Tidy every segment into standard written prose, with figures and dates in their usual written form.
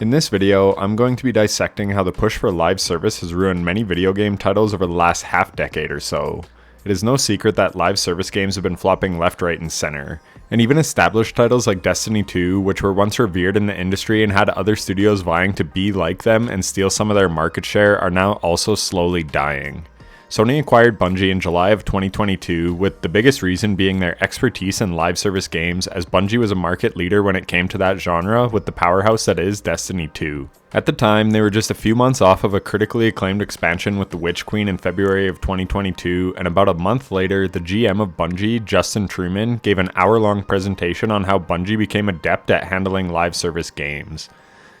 In this video, I'm going to be dissecting how the push for live service has ruined many video game titles over the last half-decade or so. It is no secret that live service games have been flopping left, right, and center, and even established titles like Destiny 2, which were once revered in the industry and had other studios vying to be like them and steal some of their market share, are now also slowly dying. Sony acquired Bungie in July of 2022, with the biggest reason being their expertise in live service games, as Bungie was a market leader when it came to that genre with the powerhouse that is Destiny 2. At the time, they were just a few months off of a critically acclaimed expansion with the Witch Queen in February of 2022, and about a month later, the GM of Bungie, Justin Truman, gave an hour-long presentation on how Bungie became adept at handling live service games.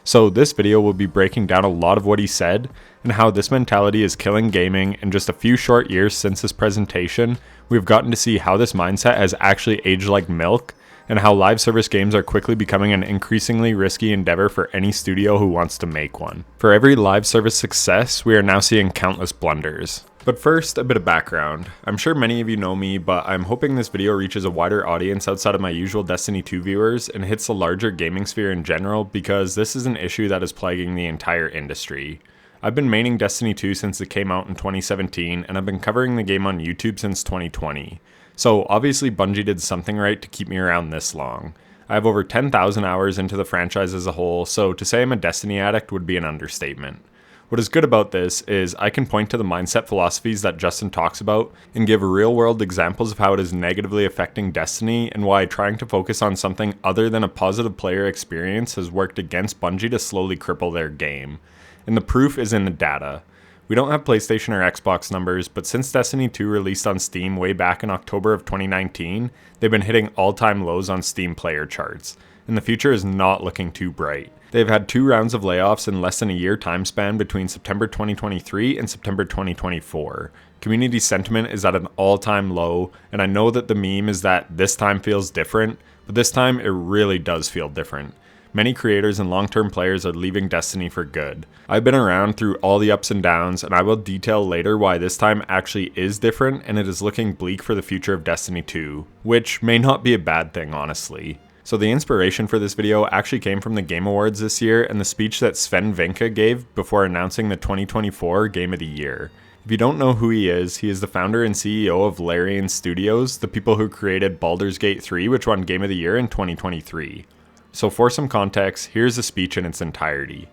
So this video will be breaking down a lot of what he said, and how this mentality is killing gaming. In just a few short years since this presentation, we've gotten to see how this mindset has actually aged like milk, and how live service games are quickly becoming an increasingly risky endeavor for any studio who wants to make one. For every live service success, we are now seeing countless blunders. But first, a bit of background. I'm sure many of you know me, but I'm hoping this video reaches a wider audience outside of my usual Destiny 2 viewers and hits the larger gaming sphere in general, because this is an issue that is plaguing the entire industry. I've been maining Destiny 2 since it came out in 2017, and I've been covering the game on YouTube since 2020. So obviously Bungie did something right to keep me around this long. I have over 10,000 hours into the franchise as a whole, so to say I'm a Destiny addict would be an understatement. What is good about this is I can point to the mindset philosophies that Justin talks about and give real-world examples of how it is negatively affecting Destiny, and why trying to focus on something other than a positive player experience has worked against Bungie to slowly cripple their game. And the proof is in the data. We don't have PlayStation or Xbox numbers, but since Destiny 2 released on Steam way back in October of 2019, they've been hitting all-time lows on Steam player charts, and the future is not looking too bright. They've had 2 rounds of layoffs in less than a year time span between September 2023 and September 2024. Community sentiment is at an all-time low, and I know that the meme is that this time feels different, but this time it really does feel different. Many creators and long-term players are leaving Destiny for good. I've been around through all the ups and downs, and I will detail later why this time actually is different, and it is looking bleak for the future of Destiny 2, which may not be a bad thing, honestly. So the inspiration for this video actually came from the Game Awards this year and the speech that Sven Vinke gave before announcing the 2024 Game of the Year. If you don't know who he is the founder and CEO of Larian Studios, the people who created Baldur's Gate 3, which won Game of the Year in 2023. So for some context, here's the speech in its entirety.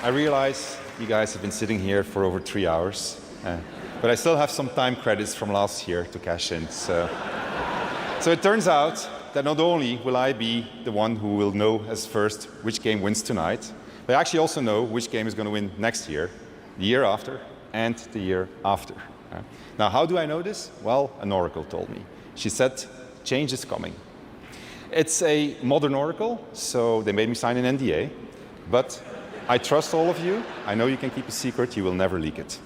I realize you guys have been sitting here for over 3 hours, but I still have some time credits from last year to cash in. So it turns out that not only will I be the one who will know as first which game wins tonight, but I actually also know which game is going to win next year, the year after, and the year after. Now, how do I know this? Well, an oracle told me. She said, change is coming. It's a modern oracle, so they made me sign an NDA, but I trust all of you. I know you can keep a secret, you will never leak it.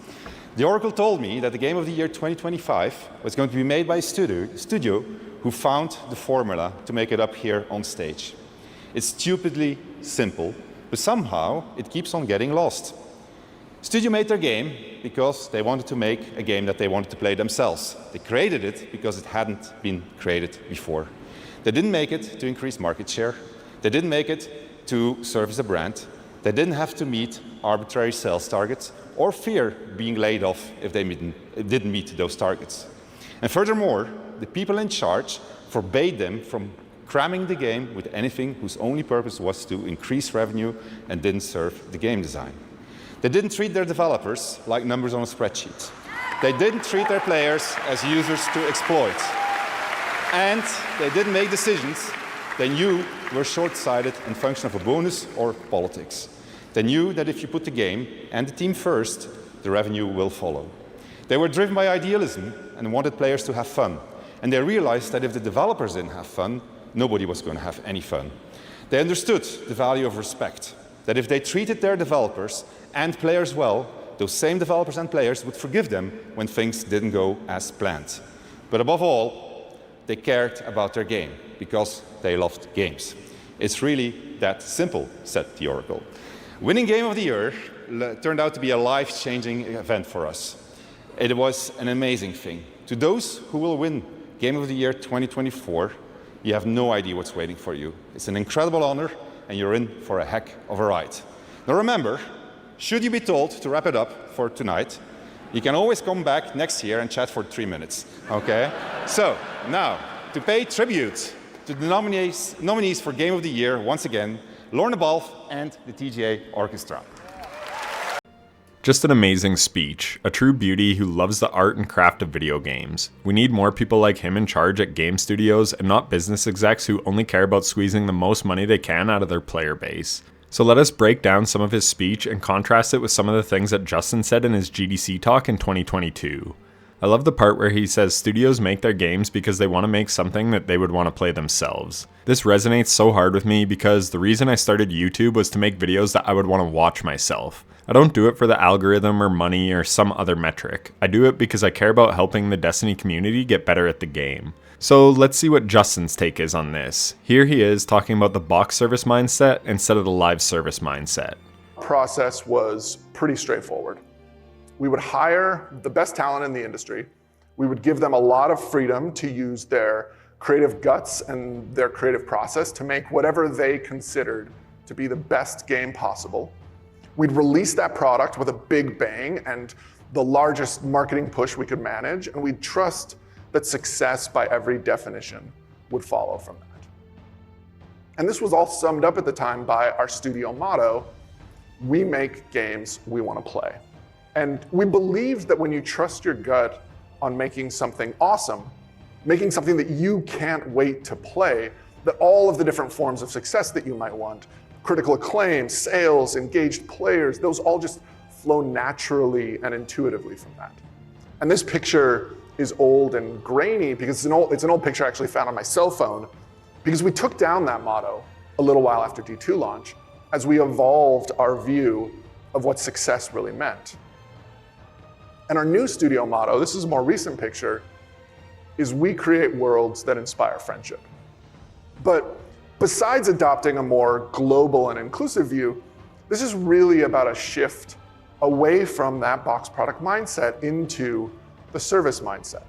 The oracle told me that the Game of the Year 2025 was going to be made by a studio who found the formula to make it up here on stage. It's stupidly simple, but somehow it keeps on getting lost. Studio made their game because they wanted to make a game that they wanted to play themselves. They created it because it hadn't been created before. They didn't make it to increase market share. They didn't make it to serve as a brand. They didn't have to meet arbitrary sales targets or fear being laid off if they didn't meet those targets. And furthermore, the people in charge forbade them from cramming the game with anything whose only purpose was to increase revenue and didn't serve the game design. They didn't treat their developers like numbers on a spreadsheet. They didn't treat their players as users to exploit. And they didn't make decisions they knew were short-sighted and function of a bonus or politics. They knew that if you put the game and the team first, the revenue will follow. They were driven by idealism and wanted players to have fun. And they realized that if the developers didn't have fun, nobody was going to have any fun. They understood the value of respect, that if they treated their developers and players well, those same developers and players would forgive them when things didn't go as planned. But above all, they cared about their game because they loved games. It's really that simple, said the oracle. Winning Game of the Year turned out to be a life-changing event for us. It was an amazing thing. To those who will win Game of the Year 2024, you have no idea what's waiting for you. It's an incredible honor, and you're in for a heck of a ride. Now remember, should you be told to wrap it up for tonight, you can always come back next year and chat for 3 minutes, okay? So now, to pay tribute to the nominees for Game of the Year, once again, Lorna Balfe and the TGA Orchestra. Just an amazing speech, a true beauty who loves the art and craft of video games. We need more people like him in charge at game studios and not business execs who only care about squeezing the most money they can out of their player base. So let us break down some of his speech and contrast it with some of the things that Justin said in his GDC talk in 2022. I love the part where he says studios make their games because they want to make something that they would want to play themselves. This resonates so hard with me because the reason I started YouTube was to make videos that I would want to watch myself. I don't do it for the algorithm or money or some other metric. I do it because I care about helping the Destiny community get better at the game. So let's see what Justin's take is on this. Here he is talking about the box service mindset instead of the live service mindset. Process was pretty straightforward. We would hire the best talent in the industry. We would give them a lot of freedom to use their creative guts and their creative process to make whatever they considered to be the best game possible. We'd release that product with a big bang and the largest marketing push we could manage, and we'd trust that success by every definition would follow from that. And this was all summed up at the time by our studio motto, we make games we want to play. And we believed that when you trust your gut on making something awesome, making something that you can't wait to play, that all of the different forms of success that you might want, critical acclaim, sales, engaged players, those all just flow naturally and intuitively from that. And this picture is old and grainy because it's an old picture I actually found on my cell phone because we took down that motto a little while after D2 launch as we evolved our view of what success really meant. And our new studio motto, this is a more recent picture, is we create worlds that inspire friendship. But besides adopting a more global and inclusive view, this is really about a shift away from that box product mindset into the service mindset.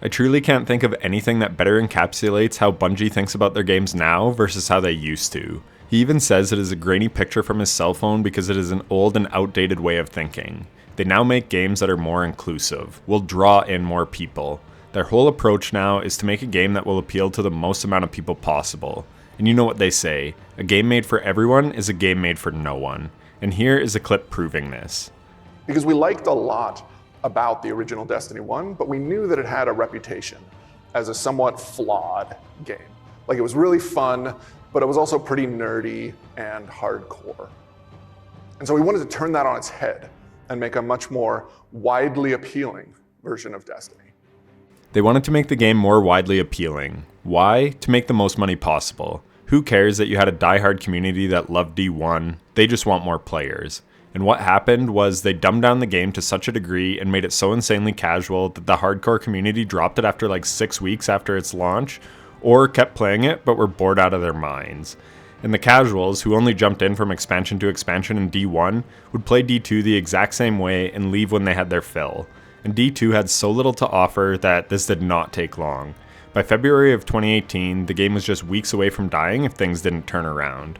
I truly can't think of anything that better encapsulates how Bungie thinks about their games now versus how they used to. He even says it is a grainy picture from his cell phone because it is an old and outdated way of thinking. They now make games that are more inclusive, will draw in more people. Their whole approach now is to make a game that will appeal to the most amount of people possible. And you know what they say, a game made for everyone is a game made for no one. And here is a clip proving this. Because we liked a lot about the original Destiny 1, but we knew that it had a reputation as a somewhat flawed game. Like it was really fun, but it was also pretty nerdy and hardcore. And so we wanted to turn that on its head and make a much more widely appealing version of Destiny. They wanted to make the game more widely appealing. Why? To make the most money possible. Who cares that you had a diehard community that loved D1? They just want more players. And what happened was they dumbed down the game to such a degree and made it so insanely casual that the hardcore community dropped it after like 6 weeks after its launch, or kept playing it but were bored out of their minds. And the casuals, who only jumped in from expansion to expansion in D1, would play D2 the exact same way and leave when they had their fill. And D2 had so little to offer that this did not take long. By February of 2018, the game was just weeks away from dying if things didn't turn around.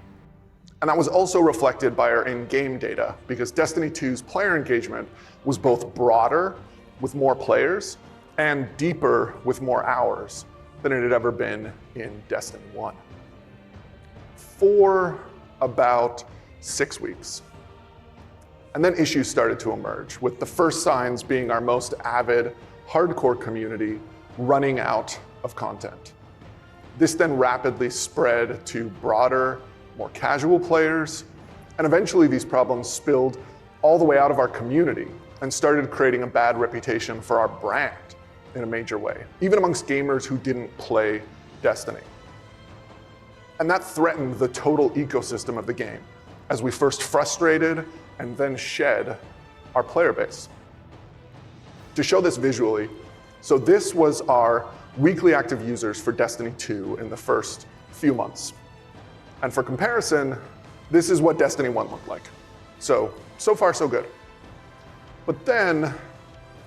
And that was also reflected by our in-game data, because Destiny 2's player engagement was both broader, with more players, and deeper, with more hours, than it had ever been in Destiny 1. For about 6 weeks. And then issues started to emerge, with the first signs being our most avid, hardcore community running out of content. This then rapidly spread to broader, more casual players, and eventually these problems spilled all the way out of our community and started creating a bad reputation for our brand in a major way, even amongst gamers who didn't play Destiny. And that threatened the total ecosystem of the game as we first frustrated and then shed our player base. To show this visually, so this was our weekly active users for Destiny 2 in the first few months. And for comparison, this is what Destiny 1 looked like. So far so good. But then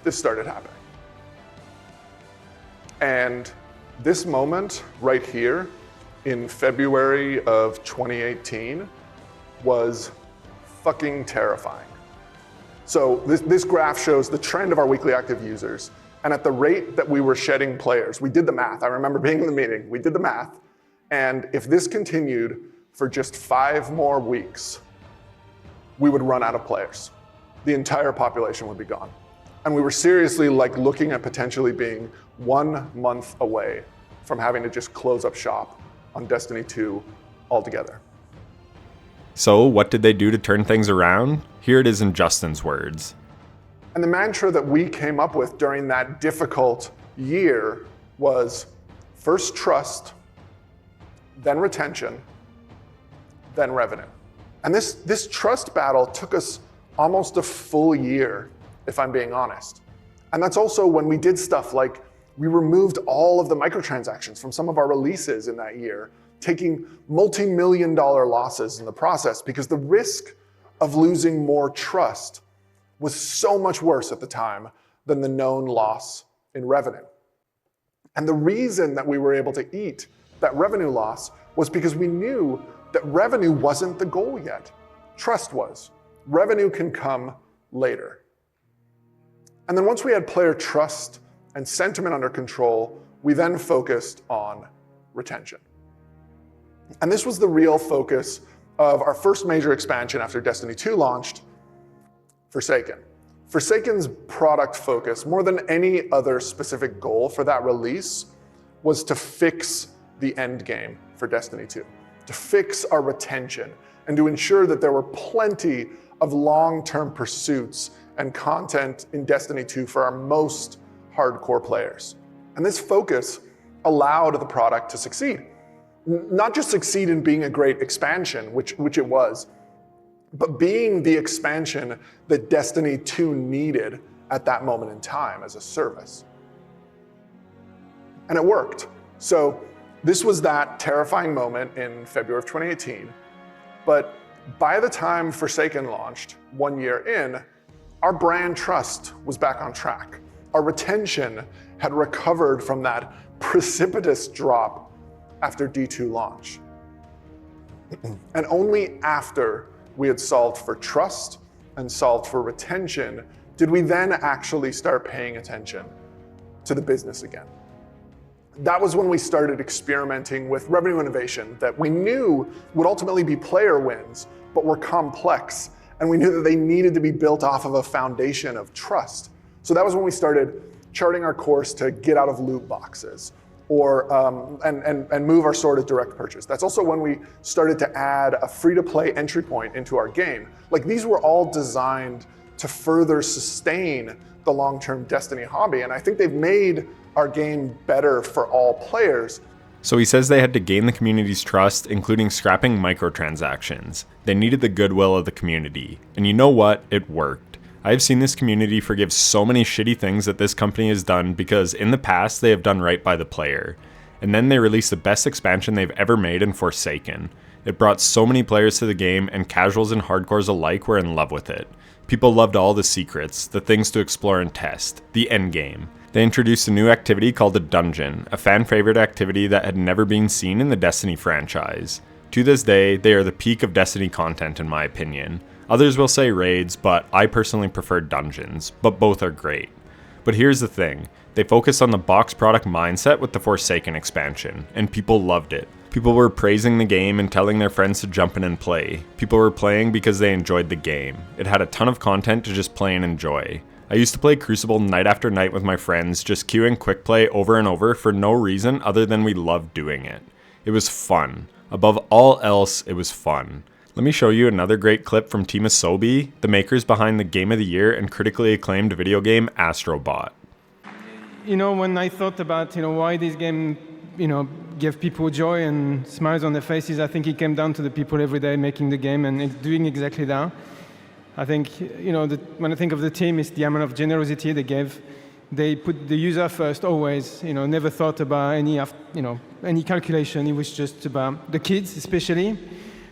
this started happening. And this moment right here in February of 2018 was fucking terrifying. So this graph shows the trend of our weekly active users. And at the rate that we were shedding players, we did the math. I remember being in the meeting, we did the math. And if this continued for just 5 more weeks, we would run out of players. The entire population would be gone. And we were seriously looking at potentially being 1 month away from having to just close up shop on Destiny 2 altogether. So what did they do to turn things around? Here it is in Justin's words. And the mantra that we came up with during that difficult year was first trust, then retention, then revenue. And this trust battle took us almost a full year, if I'm being honest. And that's also when we did stuff like we removed all of the microtransactions from some of our releases in that year, taking multi-million-dollar losses in the process because the risk of losing more trust was so much worse at the time than the known loss in revenue. And the reason that we were able to eat that revenue loss was because we knew that revenue wasn't the goal yet. Trust was. Revenue can come later. And then once we had player trust and sentiment under control, we then focused on retention. And this was the real focus of our first major expansion after Destiny 2 launched, Forsaken. Forsaken's product focus, more than any other specific goal for that release, was to fix the end game for Destiny 2, to fix our retention, and to ensure that there were plenty of long-term pursuits and content in Destiny 2 for our most hardcore players. And this focus allowed the product to succeed. Not just succeed in being a great expansion, which it was, but being the expansion that Destiny 2 needed at that moment in time as a service. And it worked. So this was that terrifying moment in February of 2018. But by the time Forsaken launched, 1 year in, our brand trust was back on track. Our retention had recovered from that precipitous drop after D2 launch. And only after we had solved for trust and solved for retention did we then actually start paying attention to the business again. That was when we started experimenting with revenue innovation that we knew would ultimately be player wins, but were complex, and we knew that they needed to be built off of a foundation of trust. So that was when we started charting our course to get out of loot boxes, or and move our store to direct purchase. That's also when we started to add a free-to-play entry point into our game. These were all designed to further sustain the long-term Destiny hobby, and I think they've made our game better for all players. So he says they had to gain the community's trust, including scrapping microtransactions. They needed the goodwill of the community. And you know what? It worked. I have seen this community forgive so many shitty things that this company has done because in the past they have done right by the player. And then they released the best expansion they've ever made in Forsaken. It brought so many players to the game, and casuals and hardcores alike were in love with it. People loved all the secrets, the things to explore and test, the endgame. They introduced a new activity called a dungeon, a fan-favorite activity that had never been seen in the Destiny franchise. To this day, they are the peak of Destiny content in my opinion. Others will say raids, but I personally prefer dungeons, but both are great. But here's the thing, they focused on the box product mindset with the Forsaken expansion, and people loved it. People were praising the game and telling their friends to jump in and play. People were playing because they enjoyed the game. It had a ton of content to just play and enjoy. I used to play Crucible night after night with my friends, just queuing quick play over and over for no reason other than we loved doing it. It was fun. Above all else, it was fun. Let me show you another great clip from Team Asobi, the makers behind the Game of the Year and critically acclaimed video game Astro Bot. When I thought about, why this game, give people joy and smiles on their faces, I think it came down to the people every day making the game and doing exactly that. I think, when I think of the team, it's the amount of generosity they gave. They put the user first always, never thought about any calculation. It was just about the kids, especially,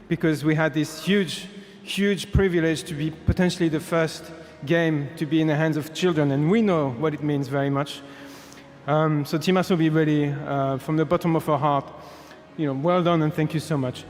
because we had this huge, huge privilege to be potentially the first game to be in the hands of children, and we know what it means very much. So Team Asobi really, from the bottom of our heart, well done and thank you so much.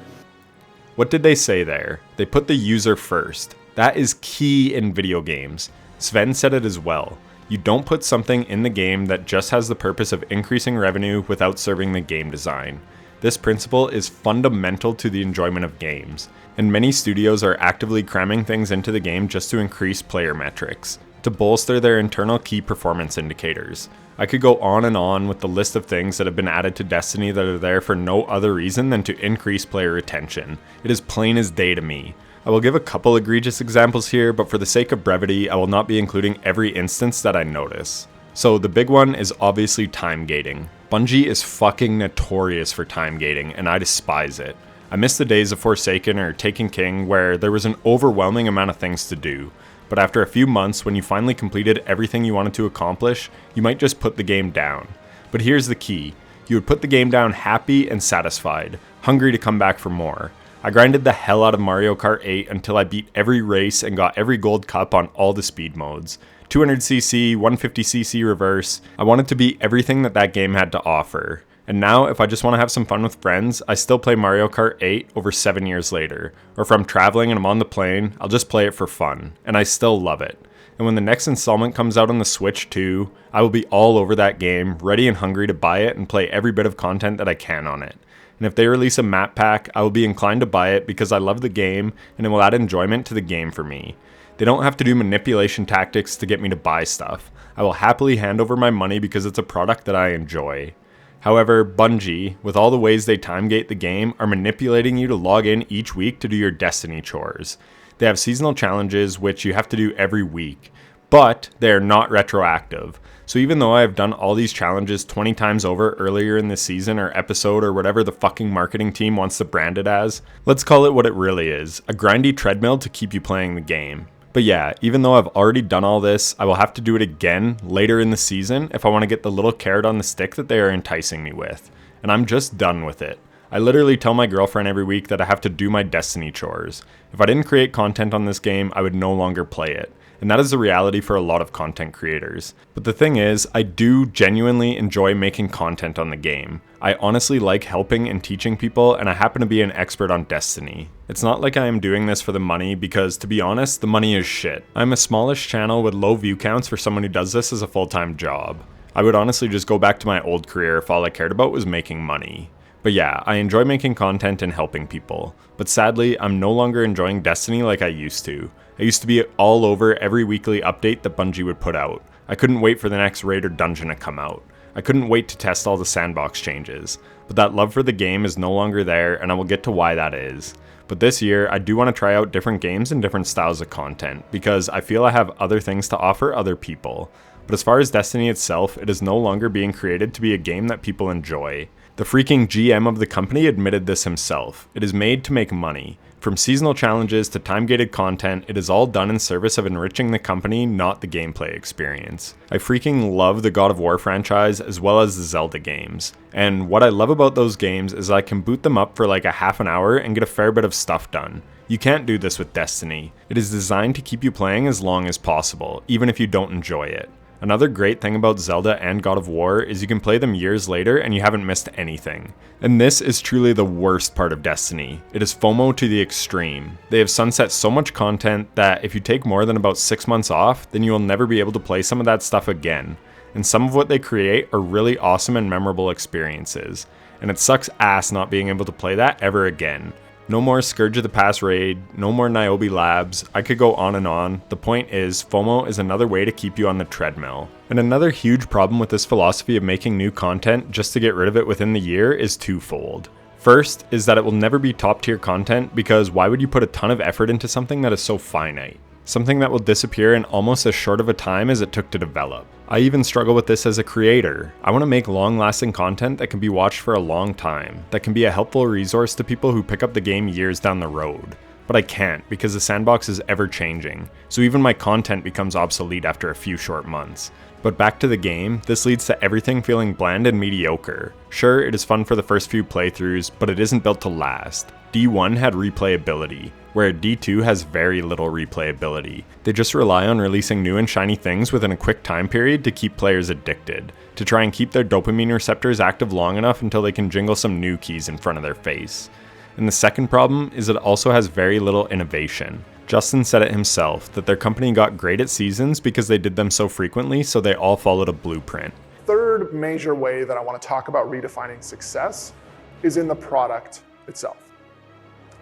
What did they say there? They put the user first. That is key in video games. Sven said it as well. You don't put something in the game that just has the purpose of increasing revenue without serving the game design. This principle is fundamental to the enjoyment of games, and many studios are actively cramming things into the game just to increase player metrics, to bolster their internal key performance indicators. I could go on with the list of things that have been added to Destiny that are there for no other reason than to increase player retention. It is plain as day to me. I will give a couple egregious examples here, but for the sake of brevity, I will not be including every instance that I notice. So the big one is obviously time gating. Bungie is fucking notorious for time gating, and I despise it. I miss the days of Forsaken or Taken King where there was an overwhelming amount of things to do. But after a few months, when you finally completed everything you wanted to accomplish, you might just put the game down. But here's the key. You would put the game down happy and satisfied, hungry to come back for more. I grinded the hell out of Mario Kart 8 until I beat every race and got every gold cup on all the speed modes. 200cc, 150cc reverse. I wanted to beat everything that game had to offer. And now, if I just want to have some fun with friends, I still play Mario Kart 8 over 7 years later. Or if I'm traveling and I'm on the plane, I'll just play it for fun. And I still love it. And when the next installment comes out on the Switch too, I will be all over that game, ready and hungry to buy it and play every bit of content that I can on it. And if they release a map pack, I will be inclined to buy it because I love the game and it will add enjoyment to the game for me. They don't have to do manipulation tactics to get me to buy stuff. I will happily hand over my money because it's a product that I enjoy. However, Bungie, with all the ways they timegate the game, are manipulating you to log in each week to do your Destiny chores. They have seasonal challenges which you have to do every week, but they are not retroactive. So even though I have done all these challenges 20 times over earlier in the season or episode or whatever the fucking marketing team wants to brand it as, let's call it what it really is, a grindy treadmill to keep you playing the game. But yeah, even though I've already done all this, I will have to do it again later in the season if I want to get the little carrot on the stick that they are enticing me with. And I'm just done with it. I literally tell my girlfriend every week that I have to do my Destiny chores. If I didn't create content on this game, I would no longer play it. And that is the reality for a lot of content creators. But the thing is, I do genuinely enjoy making content on the game. I honestly like helping and teaching people, and I happen to be an expert on Destiny. It's not like I am doing this for the money, because to be honest, the money is shit. I'm a smallish channel with low view counts for someone who does this as a full-time job. I would honestly just go back to my old career if all I cared about was making money. But yeah, I enjoy making content and helping people. But sadly, I'm no longer enjoying Destiny like I used to. I used to be all over every weekly update that Bungie would put out. I couldn't wait for the next raid or dungeon to come out. I couldn't wait to test all the sandbox changes. But that love for the game is no longer there, and I will get to why that is. But this year, I do want to try out different games and different styles of content, because I feel I have other things to offer other people. But as far as Destiny itself, it is no longer being created to be a game that people enjoy. The freaking GM of the company admitted this himself. It is made to make money. From seasonal challenges to time-gated content, it is all done in service of enriching the company, not the gameplay experience. I freaking love the God of War franchise as well as the Zelda games. And what I love about those games is I can boot them up for like a half an hour and get a fair bit of stuff done. You can't do this with Destiny. It is designed to keep you playing as long as possible, even if you don't enjoy it. Another great thing about Zelda and God of War is you can play them years later and you haven't missed anything. And this is truly the worst part of Destiny. It is FOMO to the extreme. They have sunset so much content that if you take more than about 6 months off, then you will never be able to play some of that stuff again. And some of what they create are really awesome and memorable experiences. And it sucks ass not being able to play that ever again. No more Scourge of the Past raid, no more Niobe Labs, I could go on and on. The point is, FOMO is another way to keep you on the treadmill. And another huge problem with this philosophy of making new content just to get rid of it within the year is twofold. First is that it will never be top tier content, because why would you put a ton of effort into something that is so finite? Something that will disappear in almost as short of a time as it took to develop. I even struggle with this as a creator. I want to make long-lasting content that can be watched for a long time, that can be a helpful resource to people who pick up the game years down the road. But I can't, because the sandbox is ever changing, so even my content becomes obsolete after a few short months. But back to the game, this leads to everything feeling bland and mediocre. Sure, it is fun for the first few playthroughs, but it isn't built to last. D1 had replayability, where D2 has very little replayability. They just rely on releasing new and shiny things within a quick time period to keep players addicted, to try and keep their dopamine receptors active long enough until they can jingle some new keys in front of their face. And the second problem is it also has very little innovation. Justin said it himself, that their company got great at seasons because they did them so frequently, so they all followed a blueprint. Third major way that I want to talk about redefining success is in the product itself.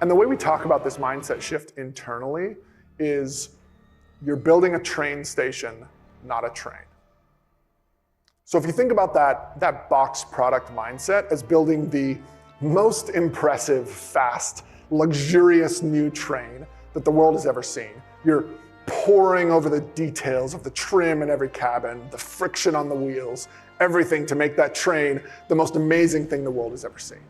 And the way we talk about this mindset shift internally is you're building a train station, not a train. So if you think about that box product mindset as building the most impressive, fast, luxurious new train that the world has ever seen. You're poring over the details of the trim in every cabin, the friction on the wheels, everything to make that train the most amazing thing the world has ever seen.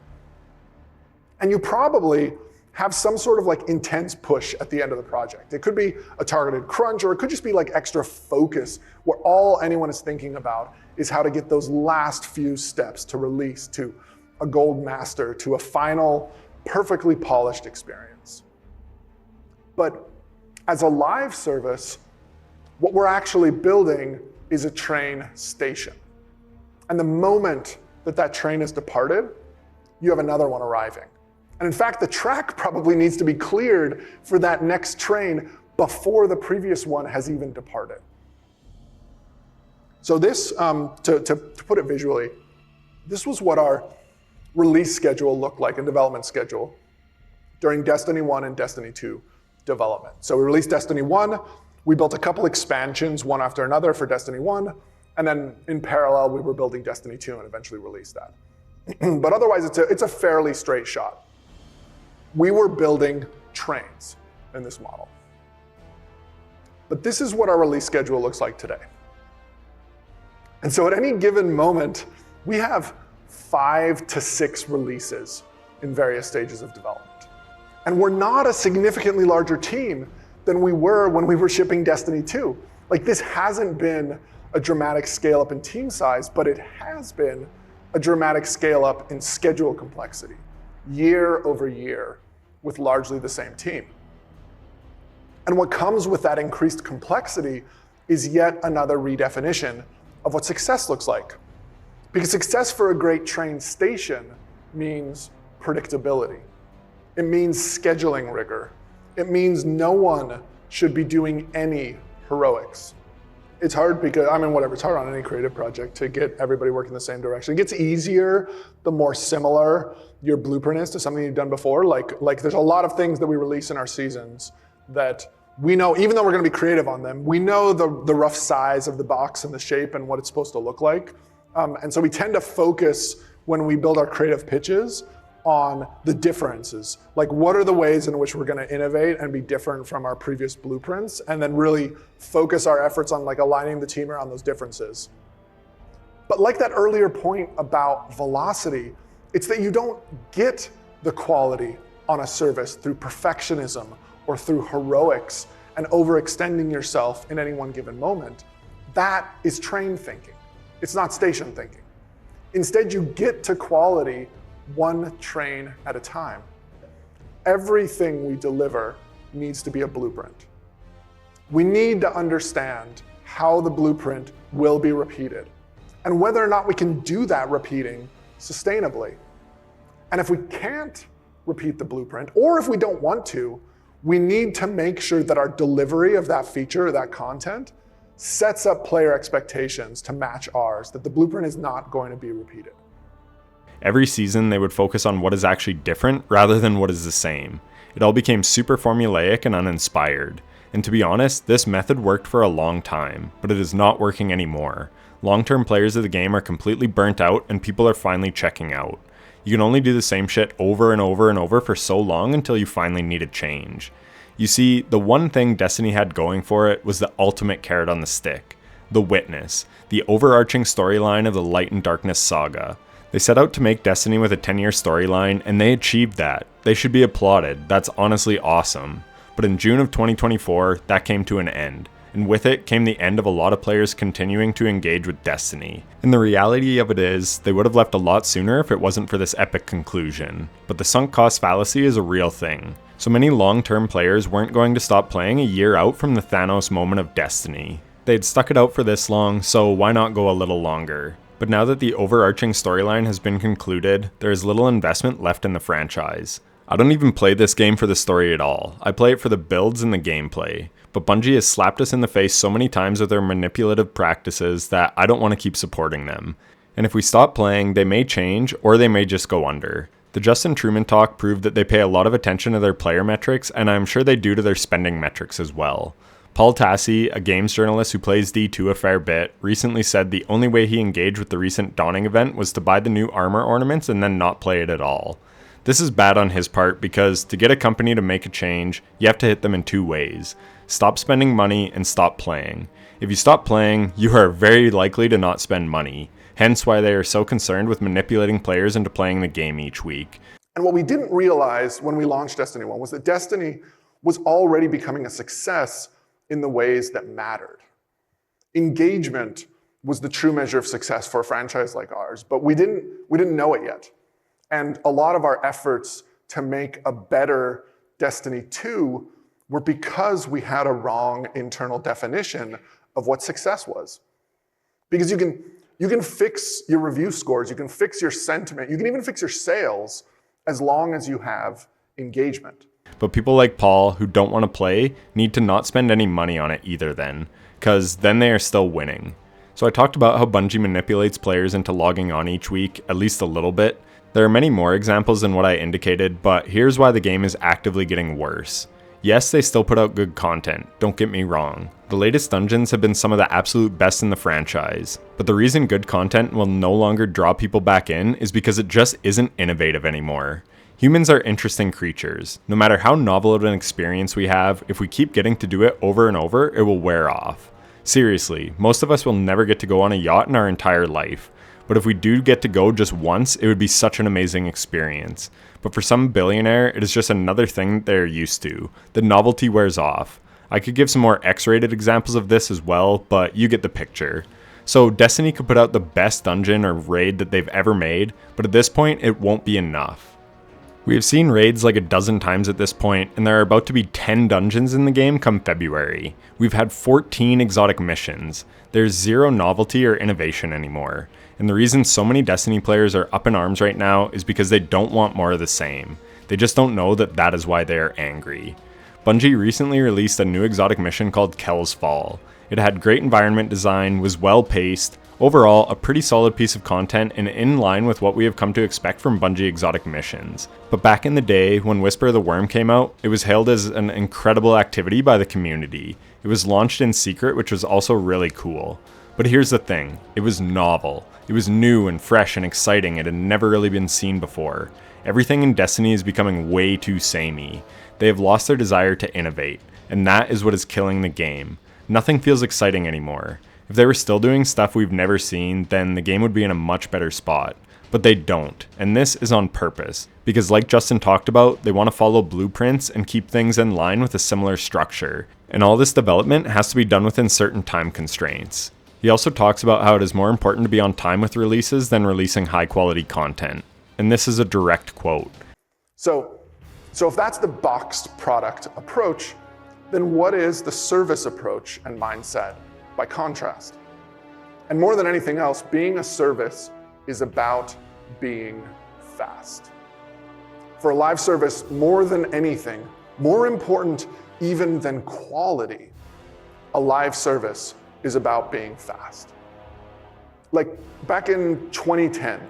And you probably have some sort of like intense push at the end of the project. It could be a targeted crunch, or it could just be like extra focus where all anyone is thinking about is how to get those last few steps to release to a gold master, to a final, perfectly polished experience. But as a live service, what we're actually building is a train station. And the moment that that train has departed, you have another one arriving. And in fact, the track probably needs to be cleared for that next train before the previous one has even departed. So this, to put it visually, this was what our release schedule looked like, and development schedule, during Destiny 1 and Destiny 2 development. So we released Destiny 1, we built a couple expansions, one after another for Destiny 1, and then in parallel, we were building Destiny 2 and eventually released that. But otherwise, it's a fairly straight shot. We were building trains in this model. But this is what our release schedule looks like today. And so at any given moment, we have 5 to 6 releases in various stages of development. And we're not a significantly larger team than we were when we were shipping Destiny 2. Like, this hasn't been a dramatic scale up in team size, but it has been a dramatic scale up in schedule complexity, year over year, with largely the same team. And what comes with that increased complexity is yet another redefinition of what success looks like. Because success for a great train station means predictability. It means scheduling rigor. It means no one should be doing any heroics. It's hard because, it's hard on any creative project to get everybody working the same direction. It gets easier the more similar your blueprint is to something you've done before. Like there's a lot of things that we release in our seasons that we know, even though we're gonna be creative on them, we know the rough size of the box and the shape and what it's supposed to look like. And so we tend to focus when we build our creative pitches on the differences. Like, what are the ways in which we're gonna innovate and be different from our previous blueprints, and then really focus our efforts on like aligning the team around those differences. But like that earlier point about velocity, it's that you don't get the quality on a service through perfectionism or through heroics and overextending yourself in any one given moment. That is train thinking. It's not station thinking. Instead, you get to quality one train at a time. Everything we deliver needs to be a blueprint. We need to understand how the blueprint will be repeated and whether or not we can do that repeating sustainably. And if we can't repeat the blueprint, or if we don't want to, we need to make sure that our delivery of that feature or that content sets up player expectations to match ours, that the blueprint is not going to be repeated. Every season, they would focus on what is actually different rather than what is the same. It all became super formulaic and uninspired. And to be honest, this method worked for a long time, but it is not working anymore. Long-term players of the game are completely burnt out and people are finally checking out. You can only do the same shit over and over and over for so long until you finally need a change. You see, the one thing Destiny had going for it was the ultimate carrot on the stick. The Witness, the overarching storyline of the Light and Darkness saga. They set out to make Destiny with a 10-year storyline, and they achieved that. They should be applauded. That's honestly awesome. But in June of 2024, that came to an end. and with it came the end of a lot of players continuing to engage with Destiny. And the reality of it is, they would have left a lot sooner if it wasn't for this epic conclusion. But the sunk cost fallacy is a real thing. So many long-term players weren't going to stop playing a year out from the Thanos moment of Destiny. They'd stuck it out for this long, so why not go a little longer? But now that the overarching storyline has been concluded, there is little investment left in the franchise. I don't even play this game for the story at all. I play it for the builds and the gameplay. But Bungie has slapped us in the face so many times with their manipulative practices that I don't want to keep supporting them. And if we stop playing, they may change, or they may just go under. The Justin Truman talk proved that they pay a lot of attention to their player metrics, and I'm sure they do to their spending metrics as well. Paul Tassi, a games journalist who plays D2 a fair bit, recently said the only way he engaged with the recent Dawning event was to buy the new armor ornaments and then not play it at all. This is bad on his part because to get a company to make a change, you have to hit them in two ways. Stop spending money and stop playing. If you stop playing, you are very likely to not spend money, hence why they are so concerned with manipulating players into playing the game each week. And what we didn't realize when we launched Destiny 1 was that Destiny was already becoming a success in the ways that mattered. Engagement was the true measure of success for a franchise like ours, but we didn't know it yet. And a lot of our efforts to make a better Destiny 2 were because we had a wrong internal definition of what success was. Because you can fix your review scores, you can fix your sentiment, you can even fix your sales as long as you have engagement. But people like Paul, who don't want to play, need to not spend any money on it either then, because then they are still winning. So I talked about how Bungie manipulates players into logging on each week, at least a little bit. There are many more examples than what I indicated, but here's why the game is actively getting worse. Yes, they still put out good content, don't get me wrong. The latest dungeons have been some of the absolute best in the franchise, but the reason good content will no longer draw people back in is because it just isn't innovative anymore. Humans are interesting creatures. No matter how novel of an experience we have, if we keep getting to do it over and over, it will wear off. Seriously, most of us will never get to go on a yacht in our entire life. But if we do get to go just once, it would be such an amazing experience. But for some billionaire, it is just another thing that they're used to. The novelty wears off. I could give some more X-rated examples of this as well, but you get the picture. So Destiny could put out the best dungeon or raid that they've ever made, but at this point, it won't be enough. We have seen raids like a dozen times at this point, and there are about to be 10 dungeons in the game come February. We've had 14 exotic missions. There's zero novelty or innovation anymore. And the reason so many Destiny players are up in arms right now is because they don't want more of the same. They just don't know that that is why they are angry. Bungie recently released a new exotic mission called Kel's Fall. It had great environment design, was well paced, overall a pretty solid piece of content and in line with what we have come to expect from Bungie exotic missions. But back in the day, when Whisper of the Worm came out, it was hailed as an incredible activity by the community. It was launched in secret, which was also really cool. But here's the thing, it was novel. It was new and fresh and exciting, it had never really been seen before. Everything in Destiny is becoming way too samey. They have lost their desire to innovate, and that is what is killing the game. Nothing feels exciting anymore. If they were still doing stuff we've never seen, then the game would be in a much better spot. But they don't, and this is on purpose. Because like Justin talked about, they want to follow blueprints and keep things in line with a similar structure. And all this development has to be done within certain time constraints. He also talks about how it is more important to be on time with releases than releasing high quality content. And this is a direct quote. So if that's the boxed product approach, then what is the service approach and mindset by contrast? And more than anything else, being a service is about being fast. For a live service, more than anything, more important even than quality, a live service is about being fast. Like back in 2010,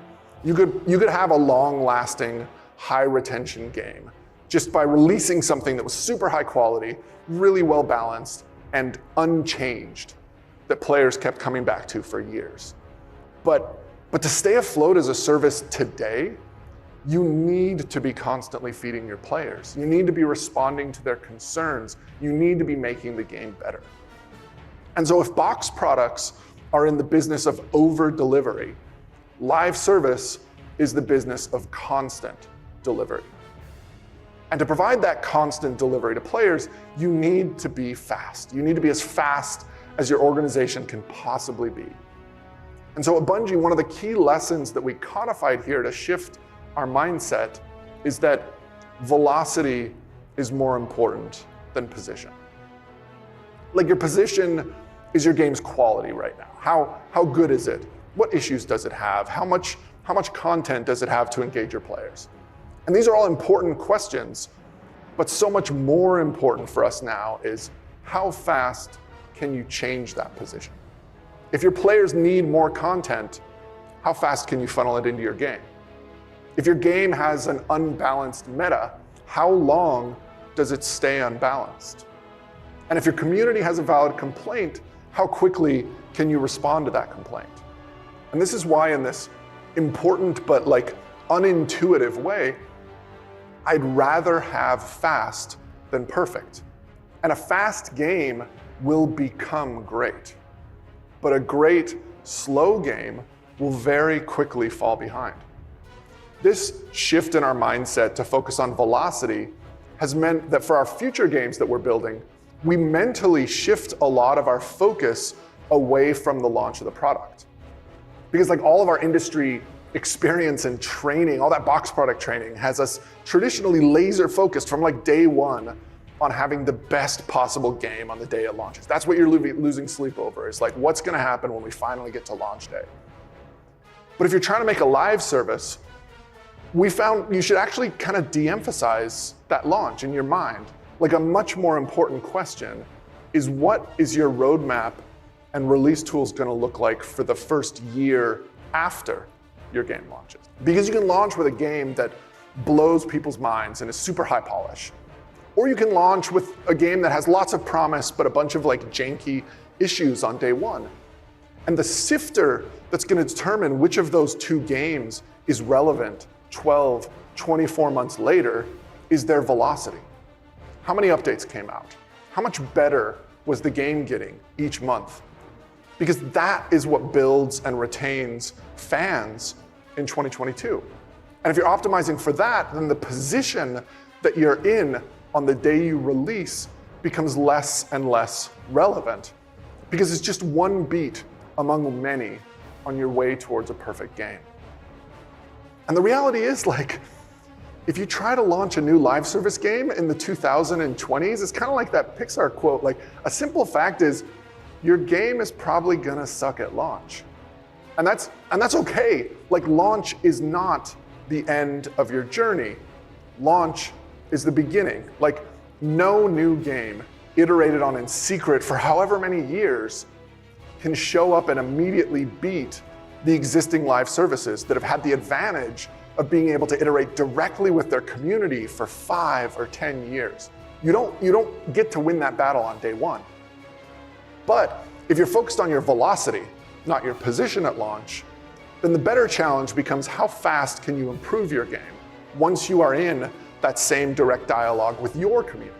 you could have a long-lasting, high-retention game just by releasing something that was super high quality, really well balanced, and unchanged that players kept coming back to for years. But to stay afloat as a service today, you need to be constantly feeding your players. You need to be responding to their concerns. You need to be making the game better. And so if box products are in the business of over-delivery, live service is the business of constant delivery. And to provide that constant delivery to players, you need to be fast. You need to be as fast as your organization can possibly be. And so at Bungie, one of the key lessons that we codified here to shift our mindset is that velocity is more important than position. Like, your position is your game's quality right now. How good is it? What issues does it have? How much content does it have to engage your players? And these are all important questions, but so much more important for us now is how fast can you change that position? If your players need more content, how fast can you funnel it into your game? If your game has an unbalanced meta, how long does it stay unbalanced? And if your community has a valid complaint, how quickly can you respond to that complaint? And this is why, in this important but unintuitive way, I'd rather have fast than perfect. And a fast game will become great. But a great slow game will very quickly fall behind. This shift in our mindset to focus on velocity has meant that for our future games that we're building, we mentally shift a lot of our focus away from the launch of the product. Because all of our industry experience and training, all that box product training, has us traditionally laser focused from day one on having the best possible game on the day it launches. That's what you're losing sleep over, is what's gonna happen when we finally get to launch day. But if you're trying to make a live service, we found you should actually kind of de-emphasize that launch in your mind. A much more important question is, what is your roadmap and release tools gonna look like for the first year after your game launches? Because you can launch with a game that blows people's minds and is super high polish. Or you can launch with a game that has lots of promise but a bunch of janky issues on day one. And the sifter that's gonna determine which of those two games is relevant 12, 24 months later is their velocity. How many updates came out? How much better was the game getting each month? Because that is what builds and retains fans in 2022. And if you're optimizing for that, then the position that you're in on the day you release becomes less and less relevant, because it's just one beat among many on your way towards a perfect game. And the reality is, if you try to launch a new live service game in the 2020s, it's kind of like that Pixar quote, a simple fact is, your game is probably gonna suck at launch. And that's okay. Launch is not the end of your journey. Launch is the beginning. No new game iterated on in secret for however many years can show up and immediately beat the existing live services that have had the advantage of being able to iterate directly with their community for 5 or 10 years. You don't get to win that battle on day one. But if you're focused on your velocity, not your position at launch, then the better challenge becomes, how fast can you improve your game once you are in that same direct dialogue with your community?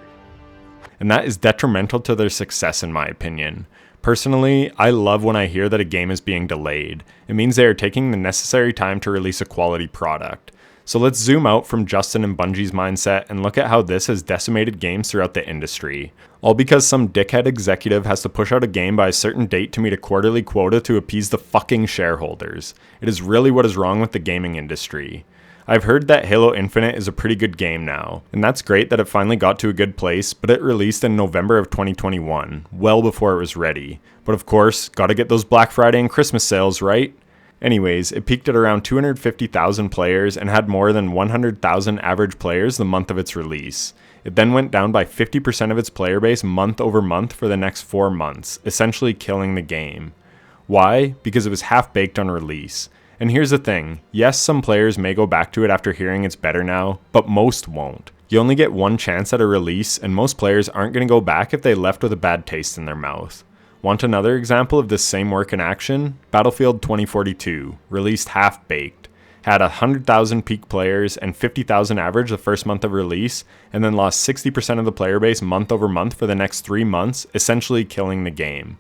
And that is detrimental to their success, in my opinion. Personally, I love when I hear that a game is being delayed. It means they are taking the necessary time to release a quality product. So let's zoom out from Justin and Bungie's mindset and look at how this has decimated games throughout the industry. All because some dickhead executive has to push out a game by a certain date to meet a quarterly quota to appease the fucking shareholders. It is really what is wrong with the gaming industry. I've heard that Halo Infinite is a pretty good game now, and that's great that it finally got to a good place, but it released in November of 2021, well before it was ready. But of course, gotta get those Black Friday and Christmas sales, right? Anyways, it peaked at around 250,000 players and had more than 100,000 average players the month of its release. It then went down by 50% of its player base month over month for the next 4 months, essentially killing the game. Why? Because it was half-baked on release. And here's the thing, yes, some players may go back to it after hearing it's better now, but most won't. You only get one chance at a release, and most players aren't going to go back if they left with a bad taste in their mouth. Want another example of this same work in action? Battlefield 2042, released half-baked, had 100,000 peak players and 50,000 average the first month of release, and then lost 60% of the player base month over month for the next 3 months, essentially killing the game.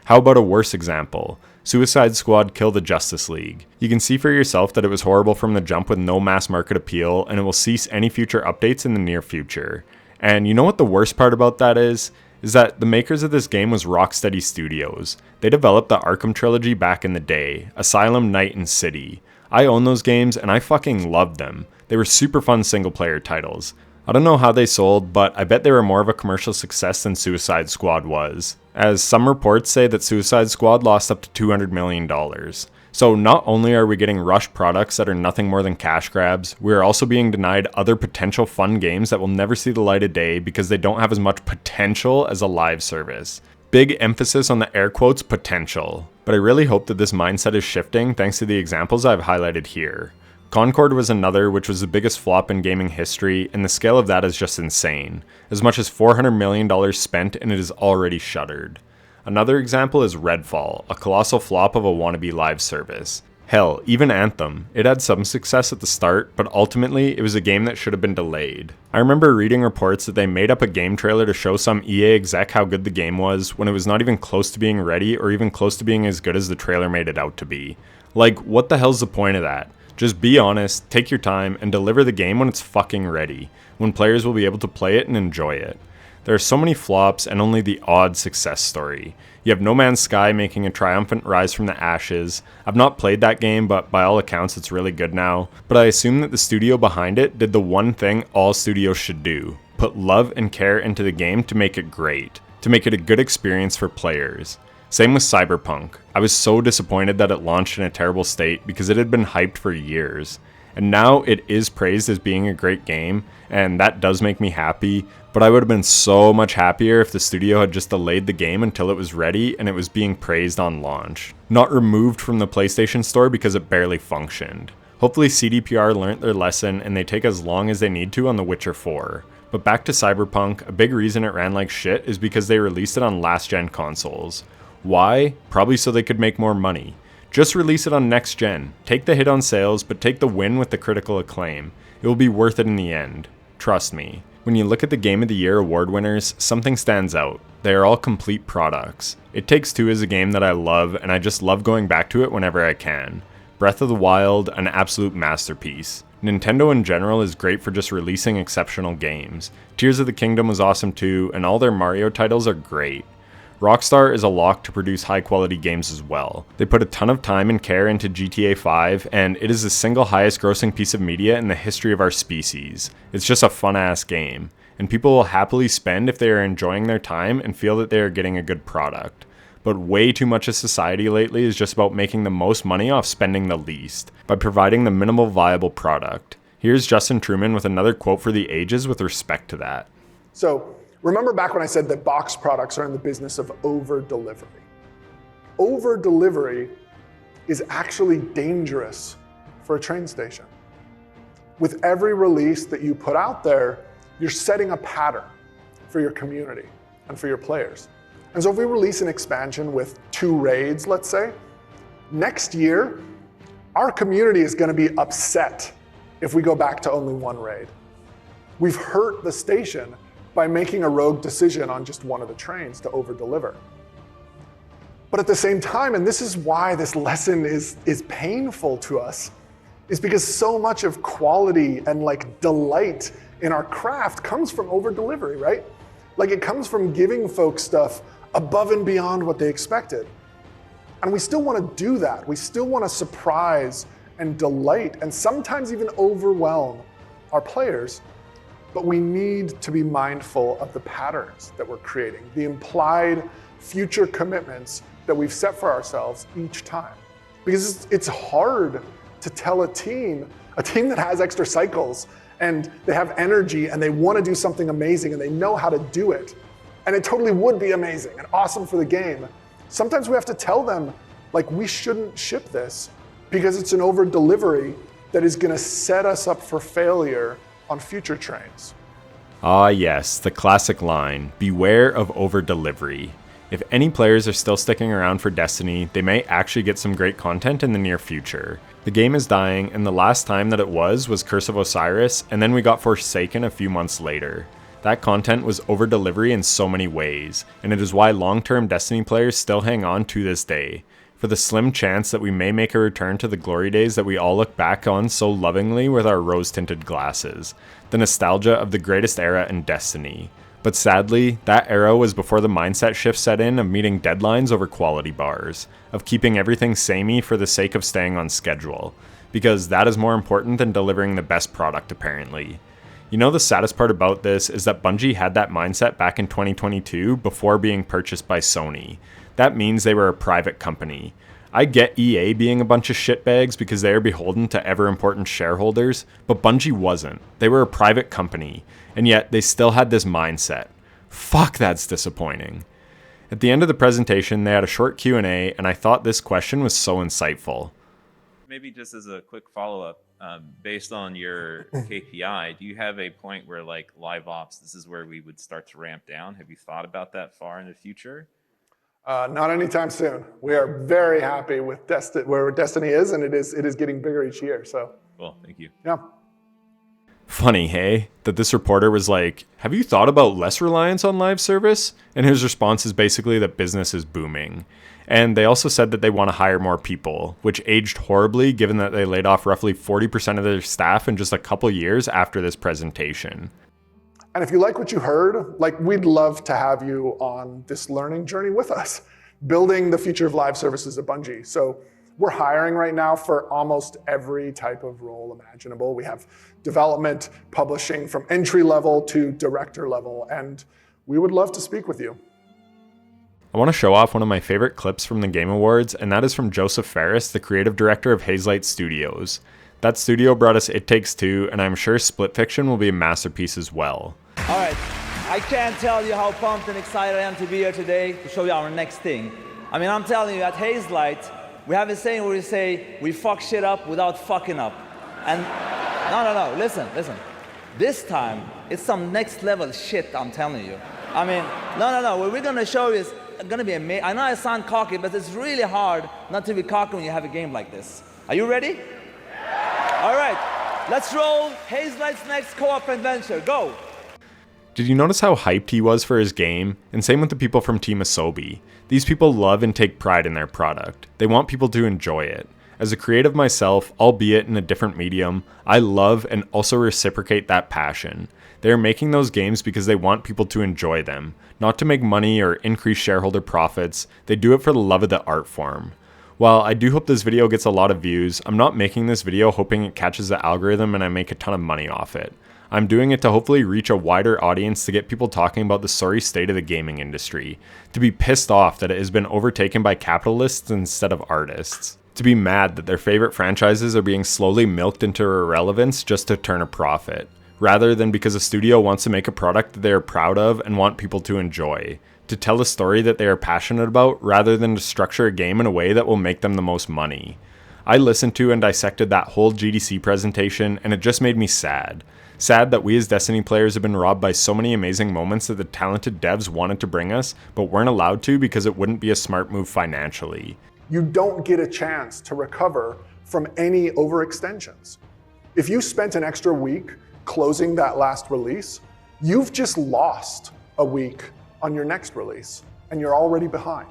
How about a worse example? Suicide Squad Kill the Justice League. You can see for yourself that it was horrible from the jump with no mass market appeal, and it will cease any future updates in the near future. And you know what the worst part about that is that the makers of this game was Rocksteady Studios. They developed the Arkham trilogy back in the day, Asylum, Night, and City. I own those games and I fucking loved them. They were super fun single player titles. I don't know how they sold, but I bet they were more of a commercial success than Suicide Squad was, as some reports say that Suicide Squad lost up to $200 million. So not only are we getting rushed products that are nothing more than cash grabs, we are also being denied other potential fun games that will never see the light of day because they don't have as much potential as a live service. Big emphasis on the air quotes potential, but I really hope that this mindset is shifting thanks to the examples I've highlighted here. Concord was another, which was the biggest flop in gaming history, and the scale of that is just insane. As much as $400 million spent and it is already shuttered. Another example is Redfall, a colossal flop of a wannabe live service. Hell, even Anthem. It had some success at the start, but ultimately it was a game that should have been delayed. I remember reading reports that they made up a game trailer to show some EA exec how good the game was, when it was not even close to being ready or even close to being as good as the trailer made it out to be. Like, what the hell's the point of that? Just be honest, take your time, and deliver the game when it's fucking ready, when players will be able to play it and enjoy it. There are so many flops and only the odd success story. You have No Man's Sky making a triumphant rise from the ashes. I've not played that game, but by all accounts it's really good now. But I assume that the studio behind it did the one thing all studios should do. Put love and care into the game to make it great. To make it a good experience for players. Same with Cyberpunk. I was so disappointed that it launched in a terrible state because it had been hyped for years. And now it is praised as being a great game, and that does make me happy, but I would have been so much happier if the studio had just delayed the game until it was ready and it was being praised on launch. Not removed from the PlayStation Store because it barely functioned. Hopefully CDPR learnt their lesson and they take as long as they need to on The Witcher 4. But back to Cyberpunk, a big reason it ran like shit is because they released it on last-gen consoles. Why? Probably so they could make more money. Just release it on next gen. Take the hit on sales, but take the win with the critical acclaim. It will be worth it in the end. Trust me. When you look at the Game of the Year award winners, something stands out. They are all complete products. It Takes Two is a game that I love, and I just love going back to it whenever I can. Breath of the Wild, an absolute masterpiece. Nintendo in general is great for just releasing exceptional games. Tears of the Kingdom was awesome too, and all their Mario titles are great. Rockstar is a lock to produce high quality games as well. They put a ton of time and care into GTA 5, and it is the single highest grossing piece of media in the history of our species. It's just a fun ass game, and people will happily spend if they are enjoying their time and feel that they are getting a good product. But way too much of society lately is just about making the most money off spending the least, by providing the minimal viable product. Here's Justin Truman with another quote for the ages with respect to that. So, remember back when I said that box products are in the business of over-delivery. Over-delivery is actually dangerous for a train station. With every release that you put out there, you're setting a pattern for your community and for your players. And so if we release an expansion with 2 raids, let's say, next year, our community is going to be upset if we go back to only 1 raid. We've hurt the station by making a rogue decision on just one of the trains to over-deliver. But at the same time, and this is why this lesson is painful to us, is because so much of quality and like delight in our craft comes from over-delivery, right? Like it comes from giving folks stuff above and beyond what they expected. And we still want to do that. We still want to surprise and delight and sometimes even overwhelm our players. But we need to be mindful of the patterns that we're creating, the implied future commitments that we've set for ourselves each time. Because it's hard to tell a team that has extra cycles and they have energy and they want to do something amazing and they know how to do it. And it totally would be amazing and awesome for the game. Sometimes we have to tell them, like, we shouldn't ship this because it's an over-delivery that is going to set us up for failure on future trains. Ah yes, the classic line, beware of over-delivery. If any players are still sticking around for Destiny, they may actually get some great content in the near future. The game is dying, and the last time that it was Curse of Osiris, and then we got Forsaken a few months later. That content was over-delivery in so many ways, and it is why long-term Destiny players still hang on to this day. For the slim chance that we may make a return to the glory days that we all look back on so lovingly with our rose-tinted glasses. The nostalgia of the greatest era in Destiny. But sadly, that era was before the mindset shift set in of meeting deadlines over quality bars, of keeping everything samey for the sake of staying on schedule, because that is more important than delivering the best product apparently. You know, the saddest part about this is that Bungie had that mindset back in 2022 before being purchased by Sony. That means they were a private company. I get EA being a bunch of shitbags because they are beholden to ever-important shareholders, but Bungie wasn't. They were a private company, and yet they still had this mindset. Fuck, that's disappointing. At the end of the presentation, they had a short Q&A, and I thought this question was so insightful. Maybe just as a quick follow-up, based on your KPI, do you have a point where, like, live ops, this is where we would start to ramp down? Have you thought about that far in the future? Not anytime soon. We are very happy with where Destiny is, and it is getting bigger each year. So. Cool, thank you. Yeah. Funny, hey, that this reporter was like, have you thought about less reliance on live service? And his response is basically that business is booming. And they also said that they want to hire more people, which aged horribly given that they laid off roughly 40% of their staff in just a couple years after this presentation. And if you like what you heard, we'd love to have you on this learning journey with us, building the future of live services at Bungie. So we're hiring right now for almost every type of role imaginable. We have development, publishing from entry level to director level, and we would love to speak with you. I want to show off one of my favorite clips from the Game Awards, and that is from Joseph Ferris, the creative director of Hazelight Studios. That studio brought us It Takes Two, and I'm sure Split Fiction will be a masterpiece as well. All right, I can't tell you how pumped and excited I am to be here today to show you our next thing. I mean, I'm telling you, at Hazelight, we have a saying where we say, we fuck shit up without fucking up. And no, listen. This time, it's some next level shit, I'm telling you. I mean, no, what we're gonna show you is gonna be amazing. I know I sound cocky, but it's really hard not to be cocky when you have a game like this. Are you ready? All right, let's roll Hazelight's next co-op adventure, go. Did you notice how hyped he was for his game? And same with the people from Team Asobi. These people love and take pride in their product. They want people to enjoy it. As a creative myself, albeit in a different medium, I love and also reciprocate that passion. They are making those games because they want people to enjoy them, not to make money or increase shareholder profits. They do it for the love of the art form. While I do hope this video gets a lot of views, I'm not making this video hoping it catches the algorithm and I make a ton of money off it. I'm doing it to hopefully reach a wider audience to get people talking about the sorry state of the gaming industry, to be pissed off that it has been overtaken by capitalists instead of artists, to be mad that their favorite franchises are being slowly milked into irrelevance just to turn a profit, rather than because a studio wants to make a product that they are proud of and want people to enjoy, to tell a story that they are passionate about rather than to structure a game in a way that will make them the most money. I listened to and dissected that whole GDC presentation and it just made me sad. Sad that we as Destiny players have been robbed by so many amazing moments that the talented devs wanted to bring us, but weren't allowed to because it wouldn't be a smart move financially. You don't get a chance to recover from any overextensions. If you spent an extra week closing that last release, you've just lost a week on your next release, and you're already behind.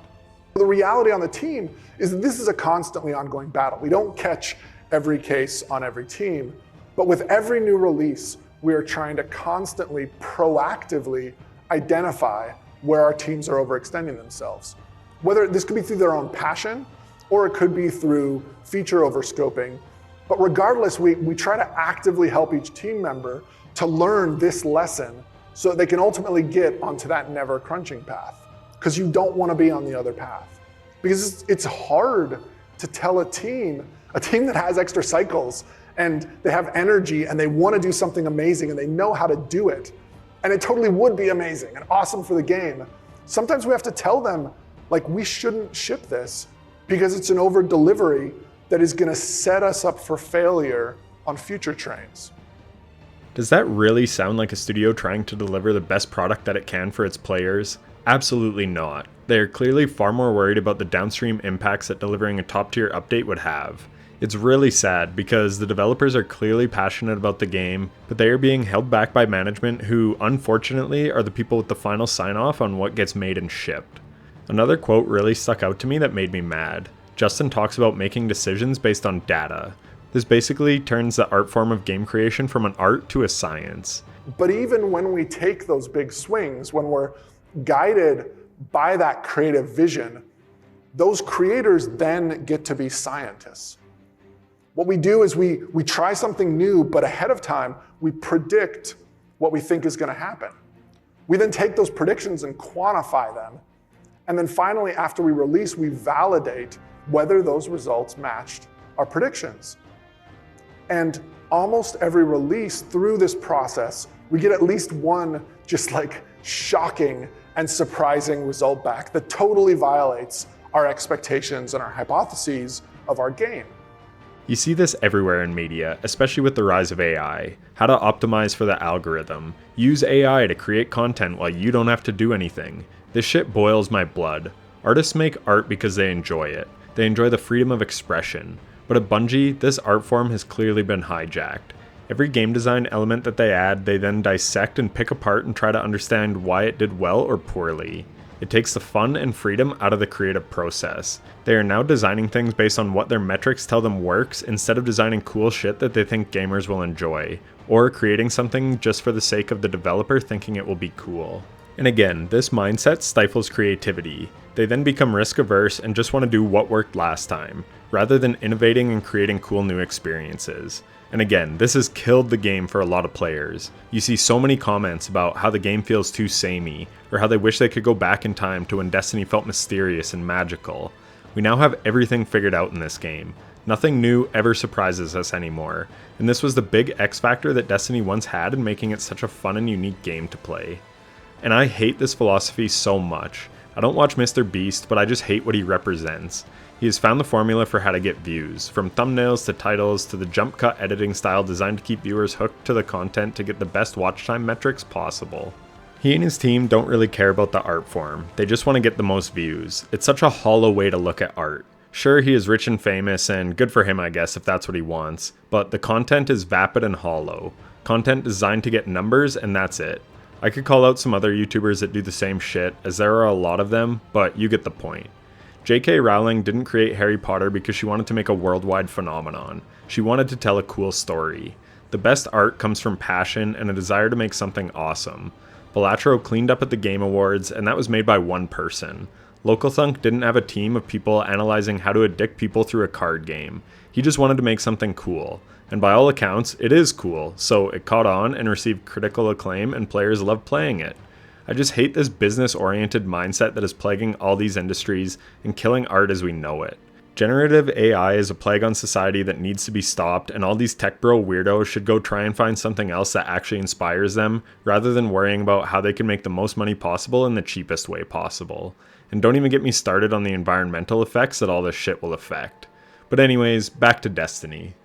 The reality on the team is that this is a constantly ongoing battle. We don't catch every case on every team, but with every new release, we are trying to constantly, proactively identify where our teams are overextending themselves. Whether this could be through their own passion, or it could be through feature overscoping. But regardless, we try to actively help each team member to learn this lesson so that they can ultimately get onto that never crunching path. Because you don't want to be on the other path. Because it's hard to tell a team that has extra cycles and they have energy and they want to do something amazing and they know how to do it. And it totally would be amazing and awesome for the game. Sometimes we have to tell them, we shouldn't ship this because it's an over delivery that is going to set us up for failure on future trains. Does that really sound like a studio trying to deliver the best product that it can for its players? Absolutely not. They are clearly far more worried about the downstream impacts that delivering a top-tier update would have. It's really sad because the developers are clearly passionate about the game, but they are being held back by management who, unfortunately, are the people with the final sign-off on what gets made and shipped. Another quote really stuck out to me that made me mad. Justin talks about making decisions based on data. This basically turns the art form of game creation from an art to a science. But even when we take those big swings, when we're guided by that creative vision, those creators then get to be scientists. What we do is we try something new, but ahead of time, we predict what we think is going to happen. We then take those predictions and quantify them. And then finally, after we release, we validate whether those results matched our predictions. And almost every release through this process, we get at least one just like shocking and surprising result back that totally violates our expectations and our hypotheses of our game. You see this everywhere in media, especially with the rise of AI. How to optimize for the algorithm. Use AI to create content while you don't have to do anything. This shit boils my blood. Artists make art because they enjoy it. They enjoy the freedom of expression. But at Bungie, this art form has clearly been hijacked. Every game design element that they add, they then dissect and pick apart and try to understand why it did well or poorly. It takes the fun and freedom out of the creative process. They are now designing things based on what their metrics tell them works instead of designing cool shit that they think gamers will enjoy, or creating something just for the sake of the developer thinking it will be cool. And again, this mindset stifles creativity. They then become risk averse and just want to do what worked last time, rather than innovating and creating cool new experiences. And again, this has killed the game for a lot of players. You see so many comments about how the game feels too samey, or how they wish they could go back in time to when Destiny felt mysterious and magical. We now have everything figured out in this game. Nothing new ever surprises us anymore, and this was the big X factor that Destiny once had in making it such a fun and unique game to play. And I hate this philosophy so much. I don't watch Mr. Beast, but I just hate what he represents. He has found the formula for how to get views, from thumbnails to titles to the jump cut editing style designed to keep viewers hooked to the content to get the best watch time metrics possible. He and his team don't really care about the art form, they just want to get the most views. It's such a hollow way to look at art. Sure, he is rich and famous, and good for him I guess if that's what he wants, but the content is vapid and hollow. Content designed to get numbers and that's it. I could call out some other YouTubers that do the same shit, as there are a lot of them, but you get the point. J.K. Rowling didn't create Harry Potter because she wanted to make a worldwide phenomenon. She wanted to tell a cool story. The best art comes from passion and a desire to make something awesome. Balatro cleaned up at the Game Awards, and that was made by one person. Localthunk didn't have a team of people analyzing how to addict people through a card game. He just wanted to make something cool. And by all accounts, it is cool, so it caught on and received critical acclaim and players love playing it. I just hate this business-oriented mindset that is plaguing all these industries and killing art as we know it. Generative AI is a plague on society that needs to be stopped, and all these tech bro weirdos should go try and find something else that actually inspires them, rather than worrying about how they can make the most money possible in the cheapest way possible. And don't even get me started on the environmental effects that all this shit will affect. But anyways, back to Destiny.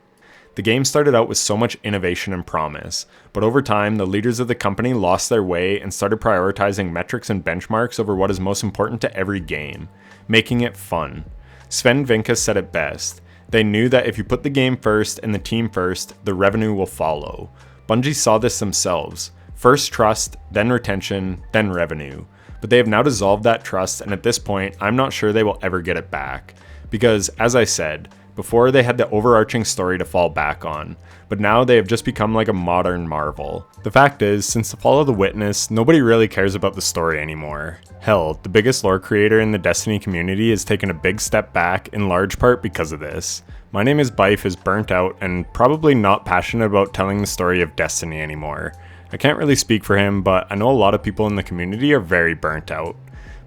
The game started out with so much innovation and promise, but over time, the leaders of the company lost their way and started prioritizing metrics and benchmarks over what is most important to every game, making it fun. Sven Vinka said it best. They knew that if you put the game first and the team first, the revenue will follow. Bungie saw this themselves. First trust, then retention, then revenue. But they have now dissolved that trust, and at this point, I'm not sure they will ever get it back. Because, as I said, before they had the overarching story to fall back on, but now they have just become like a modern Marvel. The fact is, since the fall of the Witness, nobody really cares about the story anymore. Hell, the biggest lore creator in the Destiny community has taken a big step back, in large part because of this. My Name is Bife is burnt out and probably not passionate about telling the story of Destiny anymore. I can't really speak for him, but I know a lot of people in the community are very burnt out.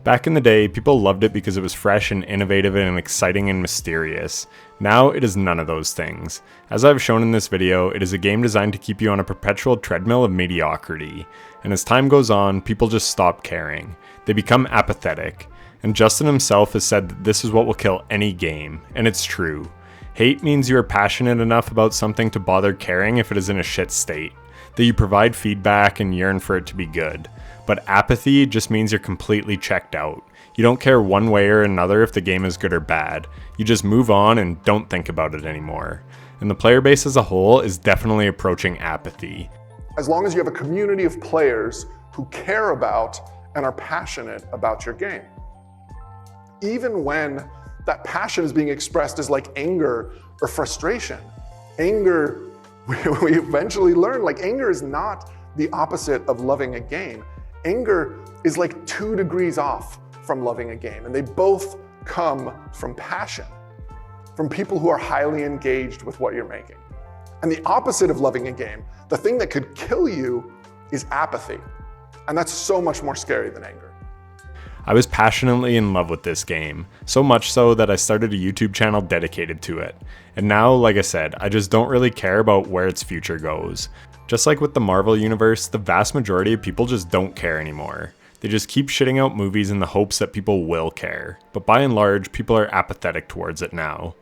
Back in the day, people loved it because it was fresh and innovative and exciting and mysterious. Now, it is none of those things. As I've shown in this video, it is a game designed to keep you on a perpetual treadmill of mediocrity. And as time goes on, people just stop caring. They become apathetic. And Justin himself has said that this is what will kill any game, and it's true. Hate means you are passionate enough about something to bother caring if it is in a shit state, that you provide feedback and yearn for it to be good. but apathy just means you're completely checked out. You don't care one way or another if the game is good or bad. You just move on and don't think about it anymore. And the player base as a whole is definitely approaching apathy. As long as you have a community of players who care about and are passionate about your game. Even when that passion is being expressed as like anger or frustration. Anger, we eventually learn, like anger is not the opposite of loving a game. Anger is like 2 degrees off from loving a game, and they both come from passion, from people who are highly engaged with what you're making. And the opposite of loving a game, the thing that could kill you, is apathy. And that's so much more scary than anger. I was passionately in love with this game, so much so that I started a YouTube channel dedicated to it. And now, like I said, I just don't really care about where its future goes. Just like with the Marvel universe, the vast majority of people just don't care anymore. They just keep shitting out movies in the hopes that people will care. But by and large, people are apathetic towards it now.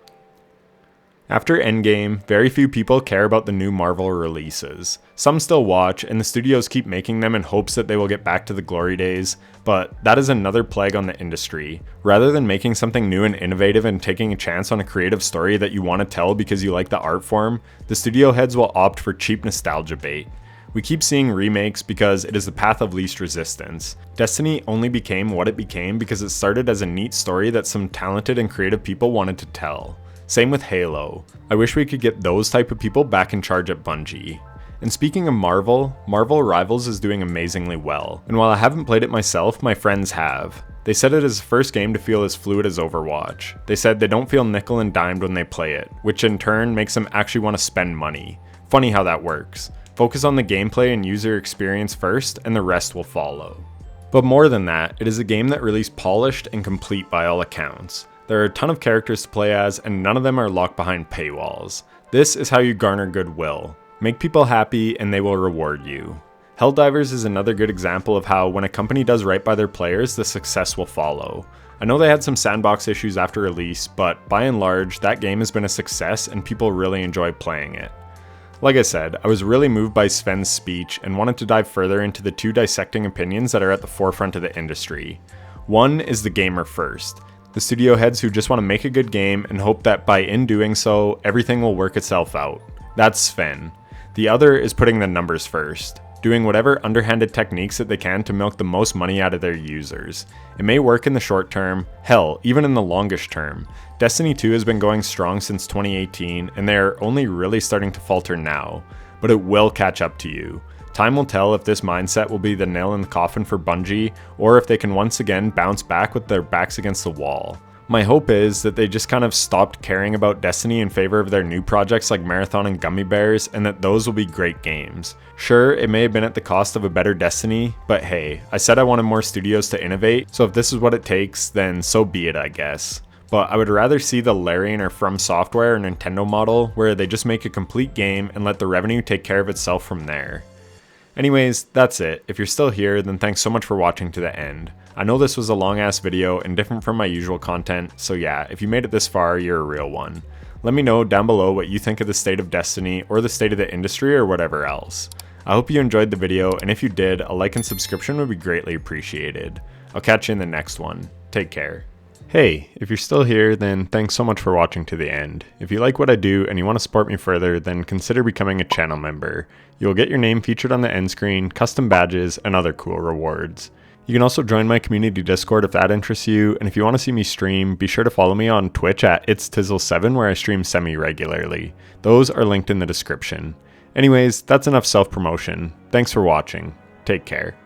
After Endgame, very few people care about the new Marvel releases. Some still watch, and the studios keep making them in hopes that they will get back to the glory days, but that is another plague on the industry. Rather than making something new and innovative and taking a chance on a creative story that you want to tell because you like the art form, the studio heads will opt for cheap nostalgia bait. We keep seeing remakes because it is the path of least resistance. Destiny only became what it became because it started as a neat story that some talented and creative people wanted to tell. Same with Halo. I wish we could get those type of people back in charge at Bungie. And speaking of Marvel Rivals is doing amazingly well. And while I haven't played it myself, my friends have. They said it is the first game to feel as fluid as Overwatch. They said they don't feel nickel and dimed when they play it, which in turn makes them actually want to spend money. Funny how that works. Focus on the gameplay and user experience first, and the rest will follow. But more than that, it is a game that released polished and complete by all accounts. There are a ton of characters to play as, and none of them are locked behind paywalls. This is how you garner goodwill. Make people happy and they will reward you. Helldivers is another good example of how when a company does right by their players, the success will follow. I know they had some sandbox issues after release, but by and large, that game has been a success and people really enjoy playing it. Like I said, I was really moved by Sven's speech and wanted to dive further into the 2 dissecting opinions that are at the forefront of the industry. One is the gamer first. The studio heads who just want to make a good game and hope that by in doing so, everything will work itself out. That's Sven. The other is putting the numbers first, doing whatever underhanded techniques that they can to milk the most money out of their users. It may work in the short term, hell, even in the longish term. Destiny 2 has been going strong since 2018, and they are only really starting to falter now, but it will catch up to you. Time will tell if this mindset will be the nail in the coffin for Bungie, or if they can once again bounce back with their backs against the wall. My hope is that they just kind of stopped caring about Destiny in favor of their new projects like Marathon and Gummy Bears, and that those will be great games. Sure, it may have been at the cost of a better Destiny, but hey, I said I wanted more studios to innovate, so if this is what it takes, then so be it, I guess. But I would rather see the Larian or From Software or Nintendo model, where they just make a complete game and let the revenue take care of itself from there. Anyways, that's it. If you're still here, then thanks so much for watching to the end. I know this was a long ass video and different from my usual content, so yeah, if you made it this far, you're a real one. Let me know down below what you think of the state of Destiny or the state of the industry or whatever else. I hope you enjoyed the video, and if you did, a like and subscription would be greatly appreciated. I'll catch you in the next one. Take care. Hey, if you're still here, then thanks so much for watching to the end. If you like what I do and you want to support me further, then consider becoming a channel member. You'll get your name featured on the end screen, custom badges, and other cool rewards. You can also join my community Discord if that interests you, and if you want to see me stream, be sure to follow me on Twitch at itstizzle7 where I stream semi-regularly. Those are linked in the description. Anyways, that's enough self-promotion. Thanks for watching. Take care.